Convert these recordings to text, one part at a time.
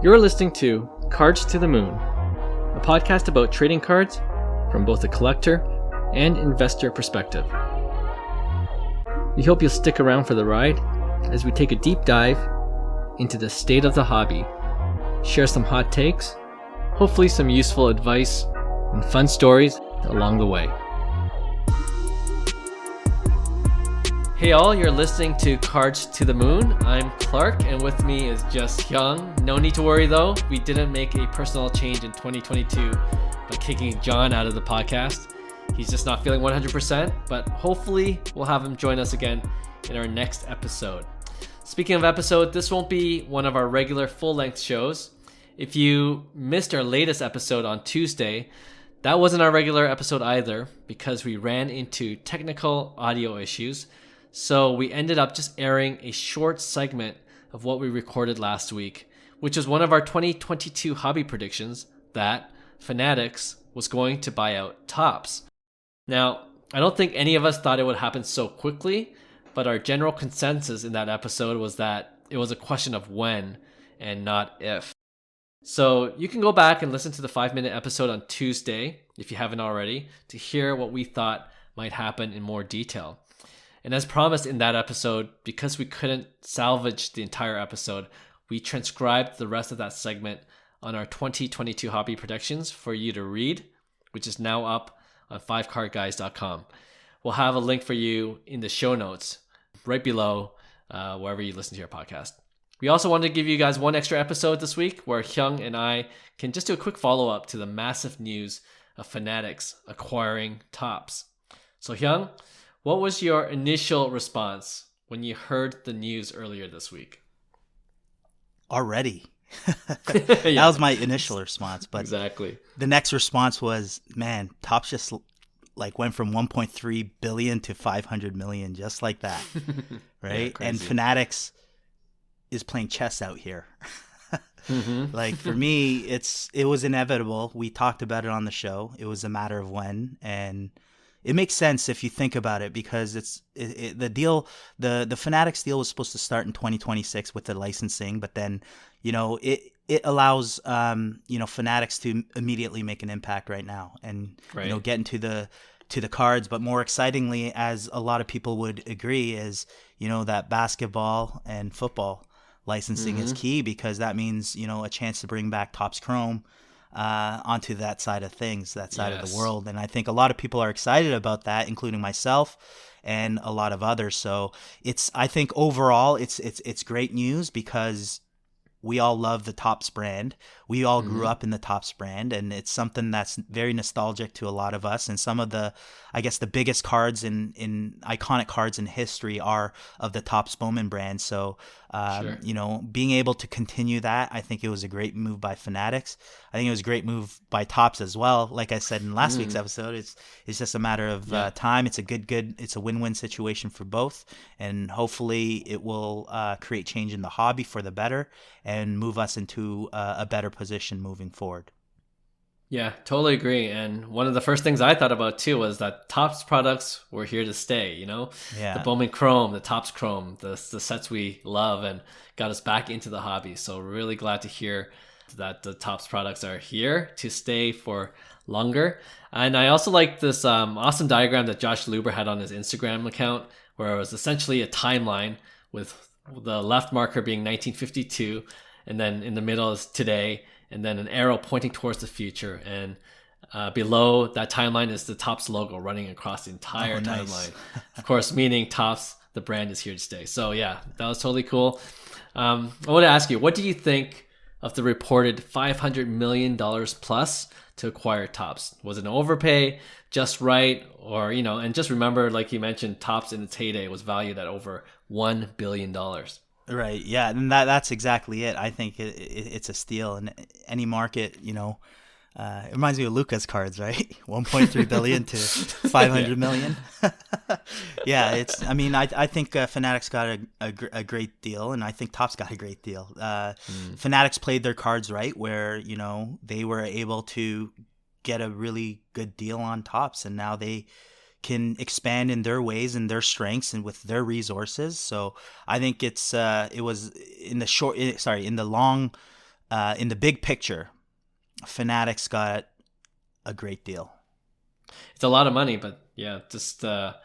You're listening to Cards to the Moon, a podcast about trading cards from both a collector and investor perspective. We hope you'll stick around for the ride as we take a deep dive into the state of the hobby, share some hot takes, hopefully some useful advice, and fun stories along the way. Hey all, you're listening to Cards to the Moon. I'm Clark, and with me is just Hyung. No need to worry though, we didn't make a personal change in 2022 by kicking John out of the podcast. He's just not feeling 100%, but hopefully we'll have him join us again in our next episode. Speaking of episode, this won't be one of our regular full-length shows. If you missed our latest episode on Tuesday, that wasn't our regular episode either because we ran into technical audio issues. So we ended up just airing a short segment of what we recorded last week, which was one of our 2022 hobby predictions that Fanatics was going to buy out Topps. Now, I don't think any of us thought it would happen so quickly, but our general consensus in that episode was that it was a question of when and not if. So you can go back and listen to the 5-minute episode on Tuesday, if you haven't already, to hear what we thought might happen in more detail. And as promised in that episode, because we couldn't salvage the entire episode, we transcribed the rest of that segment on our 2022 hobby predictions for you to read, which is now up on 5cardguys.com. We'll have a link for you in the show notes right below wherever you listen to your podcast. We also wanted to give you guys one extra episode this week where Hyung and I can just do a quick follow-up to the massive news of Fanatics acquiring Topps. So Hyung, what was your initial response when you heard the news earlier this week? Already. Yeah. That was my initial response. But exactly. The next response was, man, Topps just went from 1.3 billion to 500 million, just like that. Right? Yeah, and Fanatics is playing chess out here. For me, it was inevitable. We talked about it on the show. It was a matter of when, and it makes sense if you think about it because the Fanatics deal was supposed to start in 2026 with the licensing, but then it allows Fanatics to immediately make an impact right now and get into the cards. But more excitingly, as a lot of people would agree, is that basketball and football licensing is key because that means a chance to bring back Topps Chrome onto that side of things, that side of the world. And I think a lot of people are excited about that, including myself and a lot of others. So I think overall it's great news because we all love the Topps brand. We all grew up in the Topps brand, and it's something that's very nostalgic to a lot of us. And some of the biggest cards in iconic cards in history are of the Topps Bowman brand. So, being able to continue that, I think it was a great move by Fanatics. I think it was a great move by Topps as well. Like I said in last week's episode, it's just a matter of time. It's it's a win-win situation for both, and hopefully it will create change in the hobby for the better and move us into a better position moving forward. Yeah, totally agree. And one of the first things I thought about too was that Topps products were here to stay, the Bowman Chrome, the Topps Chrome, the sets we love and got us back into the hobby. So really glad to hear that the Topps products are here to stay for longer. And I also like this awesome diagram that Josh Luber had on his Instagram account, where it was essentially a timeline with the left marker being 1952, and then in the middle is today, and then an arrow pointing towards the future. And below that timeline is the Topps logo running across the entire timeline. Of course, meaning Topps, the brand, is here to stay. So yeah, that was totally cool. I want to ask you, what do you think of the reported $500 million plus to acquire Topps? Was it an overpay, just right? Or, and just remember, like you mentioned, Topps in its heyday was valued at over $1 billion. Right. Yeah. And that's exactly it. I think it's a steal in any market. It reminds me of Luca's cards, right? 1.3 billion to 500 million. Yeah. I think Fanatics got a great deal, and I think Topps got a great deal. Fanatics played their cards right, where they were able to get a really good deal on Topps, and now they can expand in their ways and their strengths and with their resources. So I think it was in the long in the big picture, Fanatics got a great deal. It's a lot of money, but yeah, just the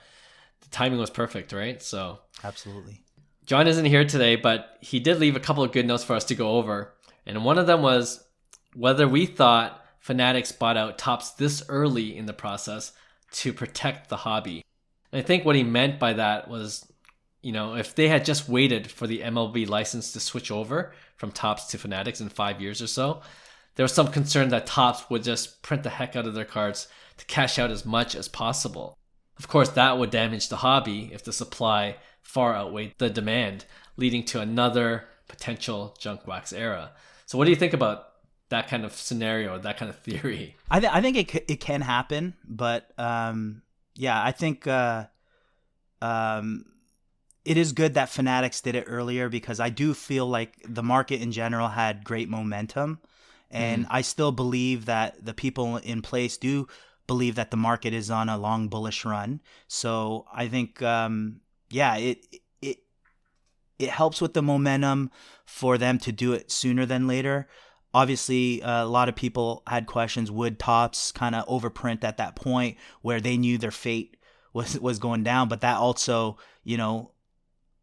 timing was perfect, right? So absolutely. John isn't here today, but he did leave a couple of good notes for us to go over. And one of them was whether we thought Fanatics bought out Topps this early in the process to protect the hobby. And I think what he meant by that was, if they had just waited for the MLB license to switch over from Topps to Fanatics in 5 years or so, there was some concern that Topps would just print the heck out of their cards to cash out as much as possible. Of course, that would damage the hobby if the supply far outweighed the demand, leading to another potential junk wax era. So what do you think about that kind of scenario, that kind of theory? I think it can happen, but I think it is good that Fanatics did it earlier, because I do feel like the market in general had great momentum, and I still believe that the people in place do believe that the market is on a long bullish run. So I think it helps with the momentum for them to do it sooner than later. Obviously, a lot of people had questions. Would Topps kind of overprint at that point where they knew their fate was going down? But that also,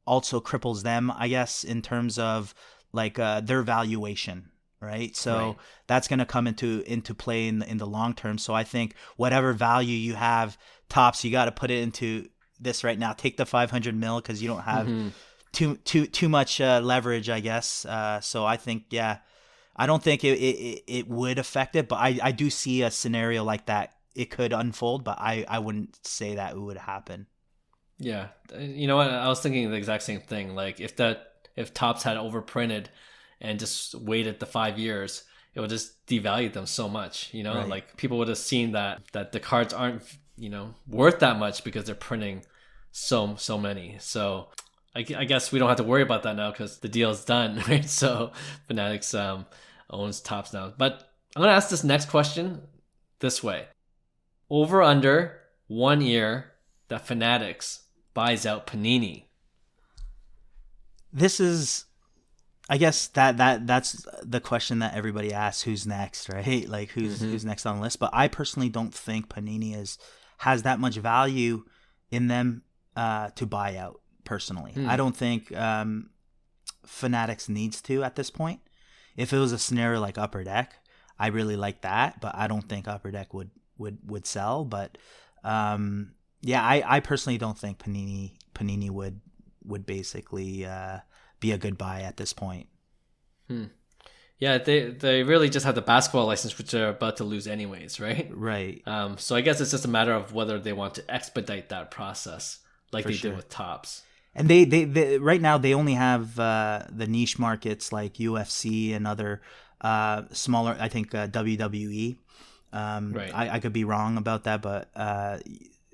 also cripples them, I guess, in terms of like their valuation, right? So that's going to come into play in the long term. So I think whatever value you have, Topps, you got to put it into this right now. Take the 500 mil because you don't have too much leverage, I guess. So I think, I don't think it would affect it, but I do see a scenario like that. It could unfold, but I wouldn't say that it would happen. Yeah. You know what? I was thinking the exact same thing. Like if Topps had overprinted and just waited the 5 years, it would just devalue them so much, Right. Like people would have seen that the cards aren't, worth that much because they're printing so many. So I guess we don't have to worry about that now because the deal is done, right? So Fanatics owns Topps now. But I'm going to ask this next question this way. Over under 1 year that Fanatics buys out Panini. This is, I guess that's the question that everybody asks: who's next, right? Like who's next on the list? But I personally don't think Panini has that much value in them to buy out. Personally, I don't think Fanatics needs to at this point. If it was a scenario like Upper Deck, I really like that, but I don't think Upper Deck would sell. But I personally don't think Panini would basically be a good buy at this point. Yeah, they really just have the basketball license, which they're about to lose anyways, right? Right. So I guess it's just a matter of whether they want to expedite that process like they did with Topps. And they right now they only have the niche markets like UFC and other smaller, I think WWE. Right. I could be wrong about that, but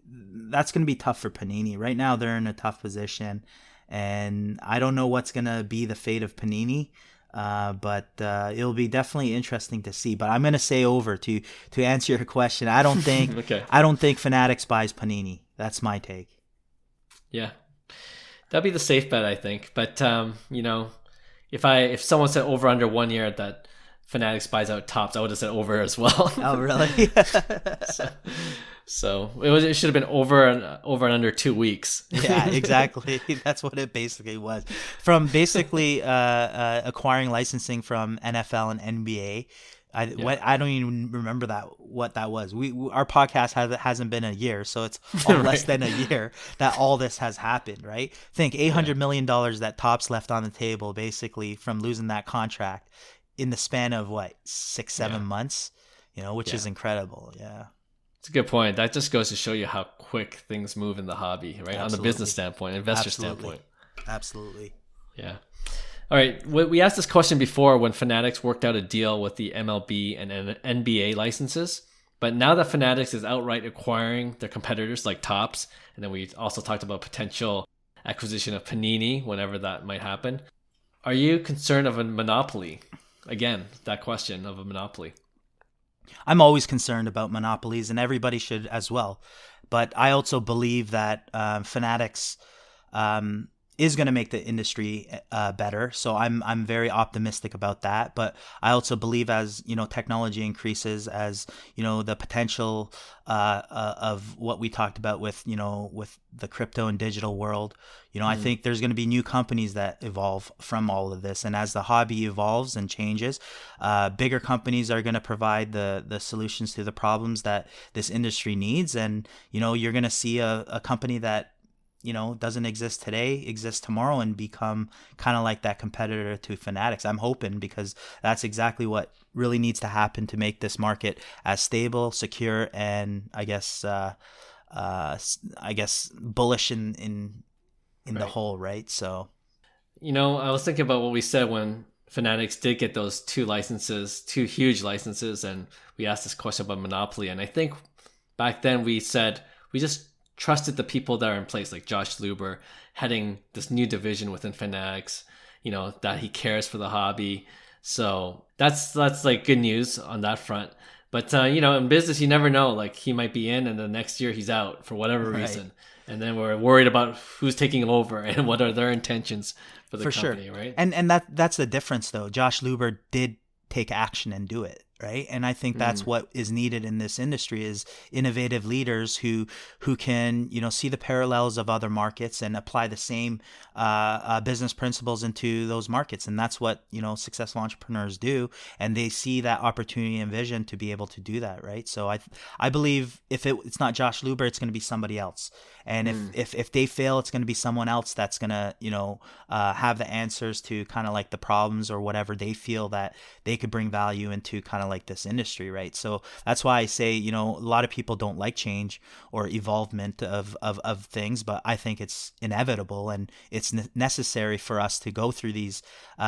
that's going to be tough for Panini. Right now they're in a tough position, and I don't know what's going to be the fate of Panini. But it'll be definitely interesting to see. But I'm going to say over to answer your question. I don't think I don't think Fanatics buys Panini. That's my take. Yeah. That'd be the safe bet, I think. But if someone said over under 1 year that Fanatics buys out Topps, I would have said over as well. Oh, really? so it should have been over and under 2 weeks. Yeah, exactly. That's what it basically was. From basically acquiring licensing from NFL and NBA. I don't even remember what that was. Our podcast hasn't been a year, so it's less than a year that all this has happened, right? Think $800 million that Topps left on the table, basically from losing that contract in the span of 6-7 months, which is incredible. Yeah, it's a good point. That just goes to show you how quick things move in the hobby, right? Absolutely. On the business standpoint, investor standpoint. Absolutely. Yeah. All right, we asked this question before when Fanatics worked out a deal with the MLB and NBA licenses, but now that Fanatics is outright acquiring their competitors like Topps, and then we also talked about potential acquisition of Panini whenever that might happen, are you concerned of a monopoly? Again, that question of a monopoly. I'm always concerned about monopolies, and everybody should as well. But I also believe that Fanatics is going to make the industry better. So I'm very optimistic about that. But I also believe as technology increases, as the potential of what we talked about with with the crypto and digital world, I think there's going to be new companies that evolve from all of this. And as the hobby evolves and changes, bigger companies are going to provide the solutions to the problems that this industry needs. And you're going to see a company that doesn't exist today, exists tomorrow, and become kind of like that competitor to Fanatics. I'm hoping, because that's exactly what really needs to happen to make this market as stable, secure, and I guess bullish in the Right. whole, right? So I was thinking about what we said when Fanatics did get those two huge licenses, and we asked this question about Monopoly. And I think back then we said we just trusted the people that are in place, like Josh Luber heading this new division within Fanatics, that he cares for the hobby. So that's like good news on that front. But in business, you never know. Like, he might be in, and the next year he's out for whatever right. reason, and then we're worried about who's taking over and what are their intentions for the For sure. company, right? And that's the difference, though. Josh Luber did take action and do it, right? And I think that's what is needed in this industry, is innovative leaders who can see the parallels of other markets and apply the same business principles into those markets. And that's what successful entrepreneurs do, and they see that opportunity and vision to be able to do that, right? So I believe if it's not Josh Luber, it's going to be somebody else. And if they fail, it's going to be someone else that's going to have the answers to kind of like the problems or whatever they feel that they could bring value into kind of like this industry, right? So that's why I say a lot of people don't like change or evolvement of things, but I think it's inevitable, and it's necessary for us to go through these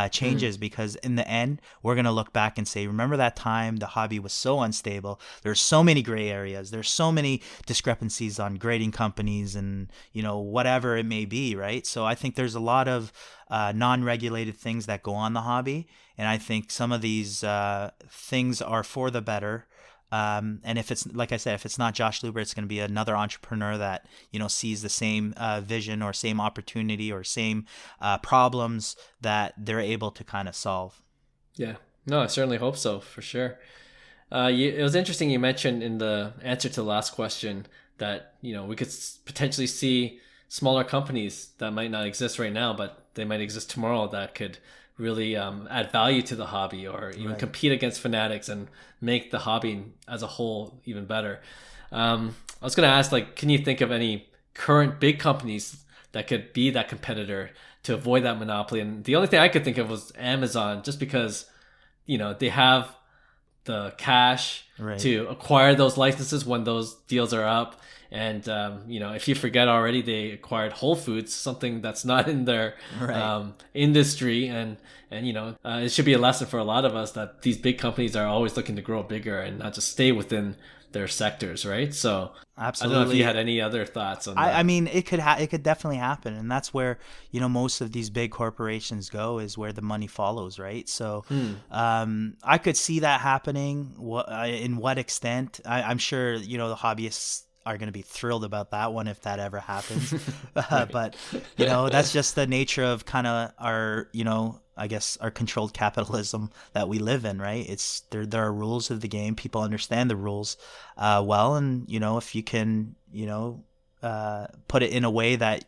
changes, because in the end we're going to look back and say, remember that time the hobby was so unstable, there's so many gray areas, there's so many discrepancies on grading companies and whatever it may be, right? So I think there's a lot of non-regulated things that go on the hobby, and I think some of these things are for the better. And if it's, like I said, if it's not Josh Luber, it's going to be another entrepreneur that sees the same vision or same opportunity or same problems that they're able to kind of solve. Yeah, no, I certainly hope so, for sure. It was interesting you mentioned in the answer to the last question that we could potentially see smaller companies that might not exist right now, but they might exist tomorrow, that could really add value to the hobby, or even compete against Fanatics and make the hobby as a whole even better. I was going to ask, like, can you think of any current big companies that could be that competitor to avoid that monopoly? And the only thing I could think of was Amazon, just because they have the cash to acquire those licenses when those deals are up. And if you forget already, they acquired Whole Foods, something that's not in their industry, and it should be a lesson for a lot of us that these big companies are always looking to grow bigger and not just stay within their sectors, right? So absolutely. I don't know if you had any other thoughts on that. I mean, it could definitely happen, and that's where most of these big corporations go, is where the money follows, right? So I could see that happening. In what extent? I'm sure the hobbyists are going to be thrilled about that one if that ever happens. But that's just the nature of kind of our I guess our controlled capitalism that we live in, right? It's there are rules of the game. People understand the rules well, and if you can put it in a way that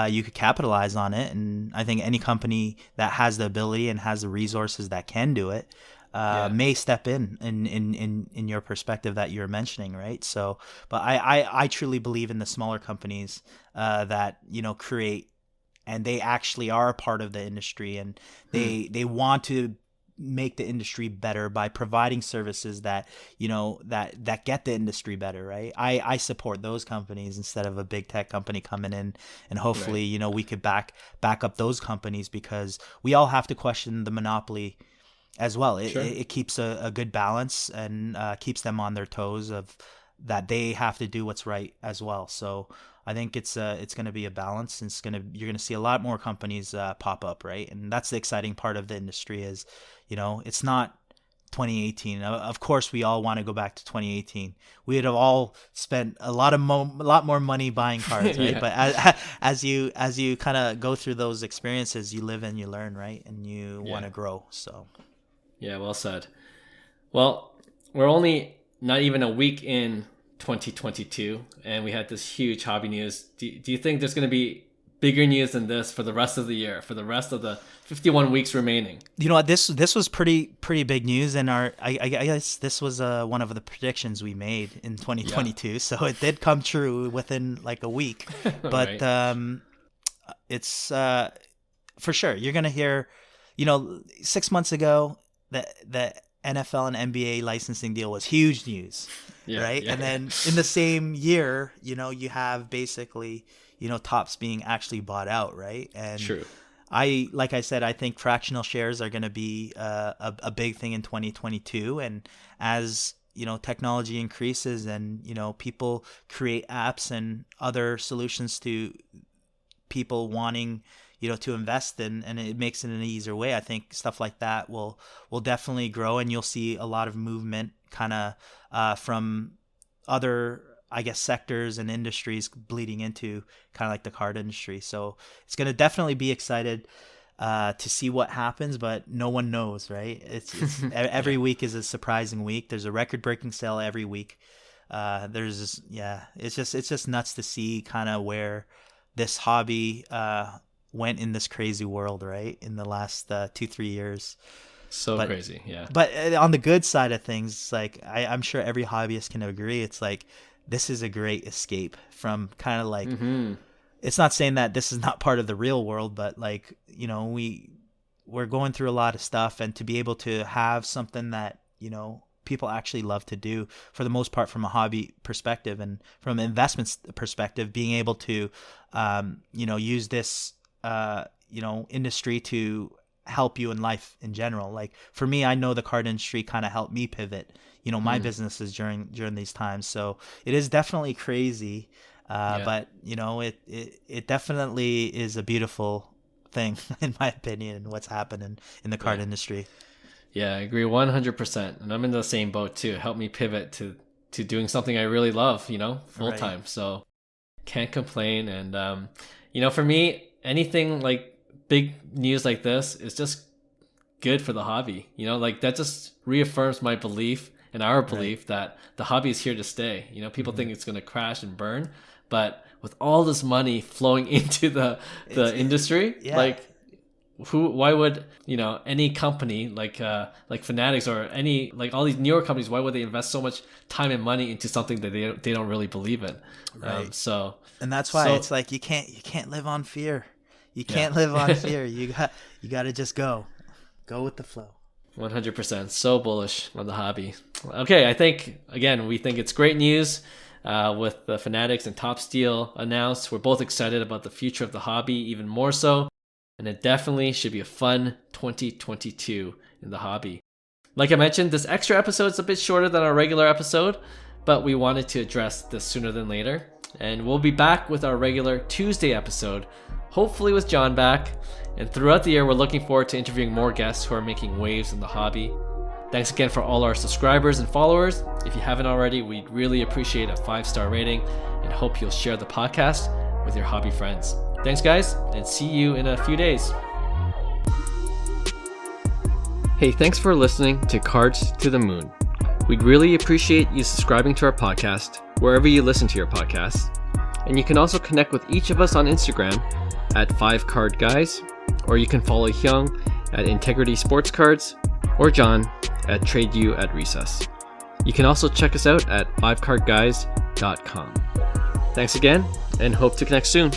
you could capitalize on it, and I think any company that has the ability and has the resources that can do it may step in your perspective that you're mentioning, right? So, but I truly believe in the smaller companies that create, and they actually are a part of the industry, and they want to make the industry better by providing services that that get the industry better, right? I support those companies instead of a big tech company coming in, and hopefully we could back up those companies, because we all have to question the monopoly as well. It keeps a good balance, and keeps them on their toes of that they have to do what's right as well. So I think it's going to be a balance, and you're going to see a lot more companies pop up, right? And that's the exciting part of the industry is, it's not 2018. Of course, we all want to go back to 2018. We'd have all spent a lot more money buying cards, right? Yeah. But as you kind of go through those experiences, you live and you learn, right? And you want to grow. So, yeah, well said. Well, we're only not even a week in 2022, and we had this huge hobby news. Do you think there's going to be bigger news than this for the rest of the year, for the rest of the 51 weeks remaining? You know what, this was pretty big news, and I guess this was one of the predictions we made in 2022. Yeah. So it did come true within like a week. But right. It's for sure you're gonna hear. 6 months ago the NFL and NBA licensing deal was huge news, right? Yeah. And then in the same year, you have basically Topps being actually bought out, right? And true. Like I said, I think fractional shares are going to be a big thing in 2022. And as technology increases and people create apps and other solutions to people wanting to invest in, and it makes it an easier way, I think stuff like that will definitely grow, and you'll see a lot of movement kind of from other, I guess, sectors and industries bleeding into kind of like the card industry. So it's going to definitely be excited to see what happens, but no one knows, right? It's every week is a surprising week. There's a record-breaking sale every week. It's just nuts to see kind of where this hobby went in this crazy world, right? In the last 2-3 years. Crazy, yeah. But on the good side of things, like I'm sure every hobbyist can agree, it's like this is a great escape from kind of like, it's not saying that this is not part of the real world, but like, we're going through a lot of stuff, and to be able to have something that, people actually love to do for the most part from a hobby perspective and from an investment perspective, being able to, use this, industry to help you in life in general. Like for me, I know the card industry kind of helped me pivot, my businesses during these times. So it is definitely crazy. But it definitely is a beautiful thing in my opinion, what's happening in the card industry. Yeah, I agree 100%. And I'm in the same boat too. It helped me pivot to doing something I really love, full time. Right. So can't complain. And, for me, anything like big news like this is just good for the hobby. Like that just reaffirms my belief and our belief that the hobby is here to stay. People think it's going to crash and burn, but with all this money flowing into the industry, like why would any company like Fanatics or any like all these newer companies, why would they invest so much time and money into something that they don't really believe in? Right. And that's why it's like you can't live on fear. You can't live on fear. You got to just go with the flow. 100%. So bullish on the hobby. Okay, I think again we think it's great news with the Fanatics and Topps deal announced. We're both excited about the future of the hobby, even more so. And it definitely should be a fun 2022 in the hobby. Like I mentioned, this extra episode is a bit shorter than our regular episode, but we wanted to address this sooner than later. And we'll be back with our regular Tuesday episode, hopefully with John back. And throughout the year, we're looking forward to interviewing more guests who are making waves in the hobby. Thanks again for all our subscribers and followers. If you haven't already, we'd really appreciate a 5-star rating and hope you'll share the podcast with your hobby friends. Thanks, guys, and see you in a few days. Hey, thanks for listening to Cards to the Moon. We'd really appreciate you subscribing to our podcast wherever you listen to your podcasts. And you can also connect with each of us on Instagram at 5cardguys, or you can follow Hyung at Integrity Sports Cards, or John at TradeU at Recess. You can also check us out at 5cardguys.com. Thanks again, and hope to connect soon.